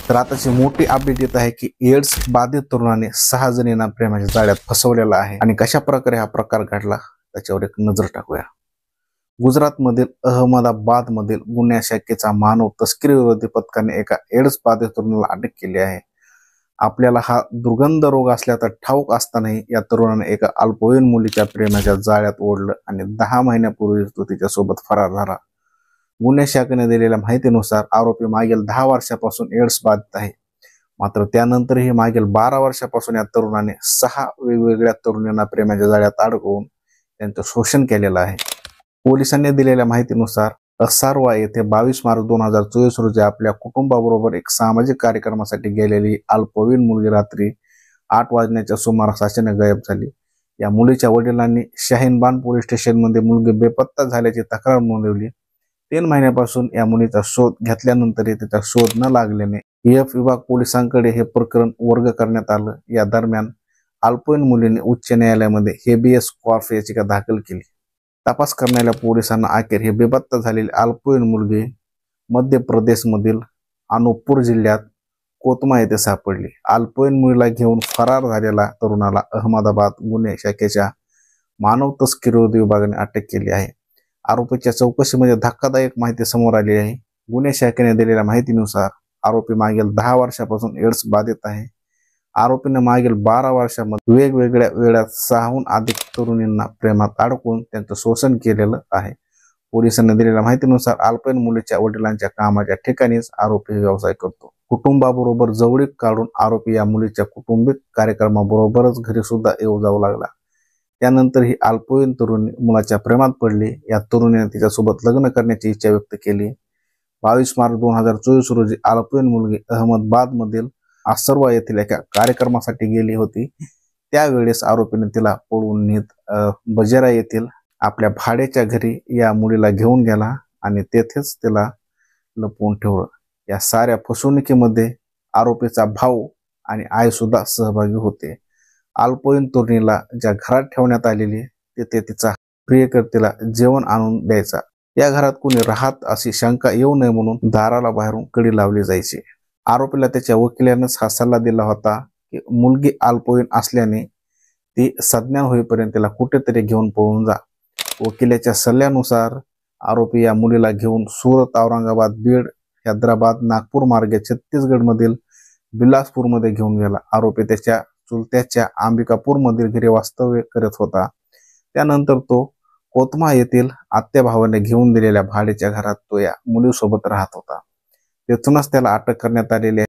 तर आताची मोठी अपडेट येत आहे की एड्स बाधित तरुणाने 6 जणींना प्रेमाच्या जाळ्यात फसवलेला आहे आणि कशा प्रकारे हा प्रकार घडला त्याच्यावर एक नजर टाकूया। गुजरातमधील अहमदाबादमधील गुन्हे शाखेचा मानव तस्करी विरोधी पथकाने एका एड्स बाधित तरुणाला अटक केली आहे। आपल्याला हा दुर्गंध रोग असल्याचा ठाऊक असतानाही या तरुणाने एका अल्पवयीन मुलीच्या प्रेमाच्या जाळ्यात ओढलं आणि 10 महिन्यापूर्वी तो तिच्यासोबत फरार झाला। गुन्हे शाखेने दिलेल्या माहितीनुसार आरोपी मागील 10 वर्षापासून एड्स बाधित आहे। मात्र त्यानंतरही मागील 12 वर्षापासून या तरुणाने 6 वेगवेगळ्या तरुणींना प्रेमाच्या जाळ्यात अडकवून त्यांचं शोषण केलेलं आहे। पोलिसांनी दिलेल्या माहितीनुसार असारवा येथे 22 मार्च 2024 रोजी आपल्या कुटुंबाबरोबर एक सामाजिक कार्यक्रमासाठी गेलेली अल्पवयीन मुलगी रात्री 8 वाजण्याच्या सुमारास अचानक गायब झाली। या मुलीच्या वडिलांनी शाहीनबाग पोलीस स्टेशनमध्ये मुलगी बेपत्ता झाल्याची तक्रार नोंदवली। 3 महिन्यापासून या मुलीचा शोध घेतल्यानंतरही तिचा शोध न लागल्याने EF विभाग पोलिसांकडे हे प्रकरण वर्ग करण्यात आलं। या दरम्यान अल्पवयीन मुलीने उच्च न्यायालयामध्ये हेबियस कॉर्पस याचिका दाखल केली। तपास करणाऱ्या पोलिसांना अखेर हे बेपत्ता झालेली अल्पवयीन मुलगी मध्य प्रदेशमधील अनूपपूर जिल्ह्यात कोतमा येथे सापडली। अल्पवयीन मुलीला घेऊन फरार झालेला तरुणाला अहमदाबाद गुन्हे शाखेच्या मानव तस्करी विरोधी विभागाने अटक केली आहे। आरोपीच्या चौकशीमध्ये धक्कादायक माहिती समोर आली आहे। गुन्हे शाखेने दिलेल्या माहितीनुसार आरोपी मागील 10 वर्षापासून एड्स बाधित आहे। आरोपीने मागील 12 वर्षांमध्ये वेगवेगळ्या वेळात 6हून अधिक तरुणींना प्रेमात अडकून त्यांचं शोषण केलेलं आहे। पोलिसांनी दिलेल्या माहितीनुसार अल्पवयीन मुलीच्या वडिलांच्या कामाच्या ठिकाणीच आरोपी व्यवसाय करतो। कुटुंबाबरोबर जवळीक काढून आरोपी या मुलीच्या कौटुंबिक कार्यक्रमाबरोबरच घरी सुद्धा येऊ जाऊ लागला। त्यानंतर ही अल्पवयीन तरुणी मुलाच्या प्रेमात पडली। या तरुणीने तिच्यासोबत लग्न करण्याची इच्छा व्यक्त केली। 22 मार्च 2024 रोजी अल्पवयीन मुलगी अहमदाबादमधील आसरवा येथील एका कार्यक्रमासाठी गेली होती। त्यावेळेस आरोपीने तिला पळवून नेत बजेरा येथील आपल्या भाड्याच्या घरी या मुलीला घेऊन गेला आणि तेथेच तिला लपवून ठेवलं। या साऱ्या फसवणुकीमध्ये आरोपीचा भाऊ आणि आई सुद्धा सहभागी होते। अल्पवयीन तरुणीला ज्या घरात ठेवण्यात आलेली तिथे तिचा प्रियकर्त्याला जेवण आणून द्यायचा। या घरात कोणी राहत अशी शंका येऊ नये म्हणून दाराला बाहेरून कडी लावली जायची। आरोपीला त्याच्या वकिलानेच हा सल्ला दिला होता की मुलगी अल्पवयीन असल्याने ती संज्ञान होईपर्यंत तिला कुठेतरी घेऊन पळून जा। वकिलाच्या सल्ल्यानुसार आरोपी या मुलीला घेऊन सुरत, औरंगाबाद, बीड, हैदराबाद, नागपूर मार्गे छत्तीसगडमधील बिलासपूरमध्ये घेऊन गेला। आरोपी त्याच्या चुलत्याच्या अंबिकापूरमधील घरी वास्तव्य करत होता। त्यानंतर तो कोतमा येथील आत्याभावाने घेऊन दिलेल्या भाड्याच्या घरात तो या मुलीसोबत राहत होता। तेथूनच त्याला अटक करण्यात आलेली आहे।